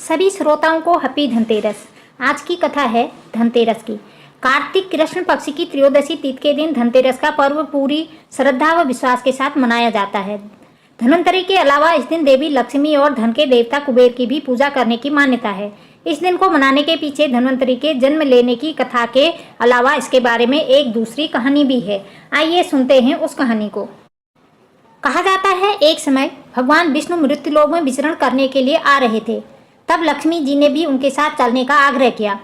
सभी श्रोताओं को हैप्पी धनतेरस। आज की कथा है धनतेरस की। कार्तिक कृष्ण पक्ष की त्रयोदशी तिथि के दिन धनतेरस का पर्व पूरी श्रद्धा व विश्वास के साथ मनाया जाता है। धन्वंतरि के अलावा इस दिन देवी लक्ष्मी और धन के देवता कुबेर की भी पूजा करने की मान्यता है। इस दिन को मनाने के पीछे धन्वंतरि के जन्म लेने की कथा के अलावा इसके बारे में एक दूसरी कहानी भी है। आइए सुनते हैं उस कहानी को। कहा जाता है एक समय भगवान विष्णु मृत्युलोक में विचरण करने के लिए आ रहे थे। तब लक्ष्मी जी ने भी उनके साथ चलने का आग्रह किया।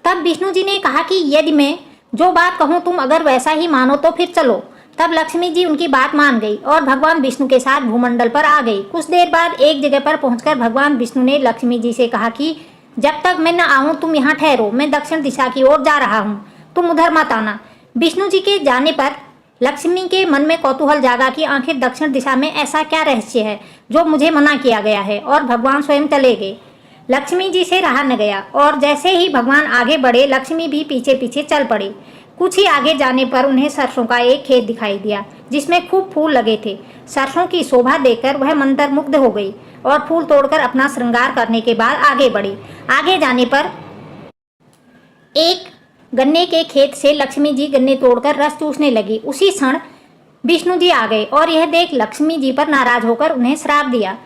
तब विष्णु जी ने कहा कि यदि मैं जो बात कहूँ तुम अगर वैसा ही मानो तो फिर चलो। तब लक्ष्मी जी उनकी बात मान गई और भगवान विष्णु के साथ भूमंडल पर आ गई। कुछ देर बाद एक जगह पर पहुंचकर भगवान विष्णु ने लक्ष्मी जी से कहा कि जब तक मैं न आऊँ तुम यहाँ ठहरो, मैं दक्षिण दिशा की ओर जा रहा हूँ, तुम उधर मत आना। विष्णु जी के जाने पर लक्ष्मी के मन में कौतूहल जागा कि आखिर दक्षिण दिशा में ऐसा क्या रहस्य है जो मुझे मना किया गया है, और भगवान स्वयं चले गए। लक्ष्मी जी से रहा न गया और जैसे ही भगवान आगे बढ़े लक्ष्मी भी पीछे पीछे चल पड़ी। कुछ ही आगे जाने पर उन्हें सरसों का एक खेत दिखाई दिया जिसमें खूब फूल लगे थे। सरसों की शोभा देखकर वह मंत्रमुग्ध हो गई और फूल तोड़कर अपना श्रृंगार करने के बाद आगे बढ़ी। आगे जाने पर एक गन्ने के खेत से लक्ष्मी जी गन्ने तोड़कर रस चूसने लगी। उसी क्षण विष्णु जी आ गए और यह देख लक्ष्मी जी पर नाराज होकर उन्हें श्राप दिया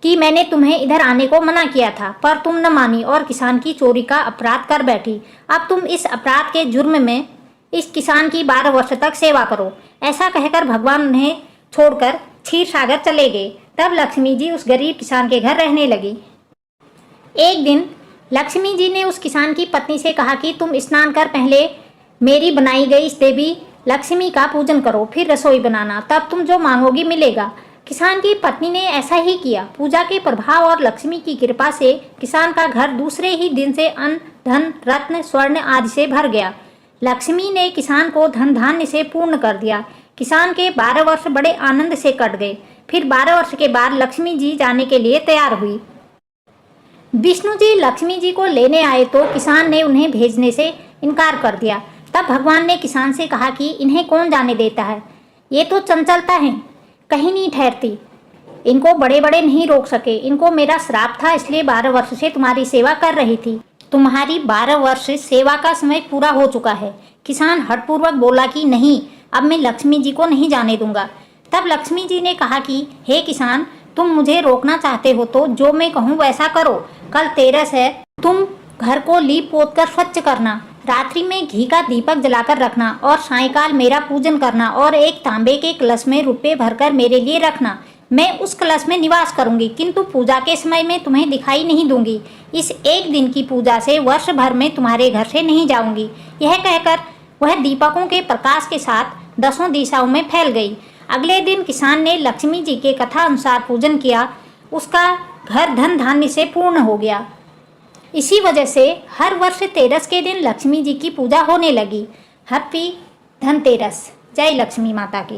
कि मैंने तुम्हें इधर आने को मना किया था पर तुम न मानी और किसान की चोरी का अपराध कर बैठी। अब तुम इस अपराध के जुर्म में इस किसान की 12 वर्ष तक सेवा करो। ऐसा कहकर भगवान उन्हें छोड़कर क्षीर सागर चले गए। तब लक्ष्मी जी उस गरीब किसान के घर रहने लगी। एक दिन लक्ष्मी जी ने उस किसान की पत्नी से कहा कि तुम स्नान कर पहले मेरी बनाई गई इस देवी लक्ष्मी का पूजन करो, फिर रसोई बनाना, तब तुम जो मांगोगी मिलेगा। किसान की पत्नी ने ऐसा ही किया। पूजा के प्रभाव और लक्ष्मी की कृपा से किसान का घर दूसरे ही दिन से अन्न, धन, रत्न, स्वर्ण आदि से भर गया। लक्ष्मी ने किसान को धन धान्य से पूर्ण कर दिया। किसान के 12 वर्ष बड़े आनंद से कट गए। फिर 12 वर्ष के बाद लक्ष्मी जी जाने के लिए तैयार हुई। विष्णु जी लक्ष्मी जी को लेने आए तो किसान ने उन्हें भेजने से इनकार कर दिया। तब भगवान ने किसान से कहा कि इन्हें कौन जाने देता है, ये तो चंचलता है, कहीं नहीं ठहरती, इनको बड़े बड़े नहीं रोक सके। इनको मेरा श्राप था इसलिए 12 वर्ष से तुम्हारी सेवा कर रही थी। तुम्हारी 12 वर्ष सेवा का समय पूरा हो चुका है। किसान हठपूर्वक बोला कि नहीं, अब मैं लक्ष्मी जी को नहीं जाने दूंगा। तब लक्ष्मी जी ने कहा कि हे किसान, तुम मुझे रोकना चाहते हो तो जो मैं कहूँ वैसा करो। कल तेरस है, तुम घर को लीप पोत कर स्वच्छ करना, रात्रि में घी का दीपक जलाकर रखना और सायंकाल मेरा पूजन करना और एक तांबे के कलश में रुपये भरकर मेरे लिए रखना। मैं उस कलश में निवास करूंगी किंतु पूजा के समय में तुम्हें दिखाई नहीं दूंगी। इस एक दिन की पूजा से वर्ष भर में तुम्हारे घर से नहीं जाऊंगी। यह कहकर वह दीपकों के प्रकाश के साथ 10 दिशाओं में फैल गई। अगले दिन किसान ने लक्ष्मी जी के कथा अनुसार पूजन किया। उसका घर धन धान्य से पूर्ण हो गया। इसी वजह से हर वर्ष तेरस के दिन लक्ष्मी जी की पूजा होने लगी। हैप्पी धनतेरस। जय लक्ष्मी माता की।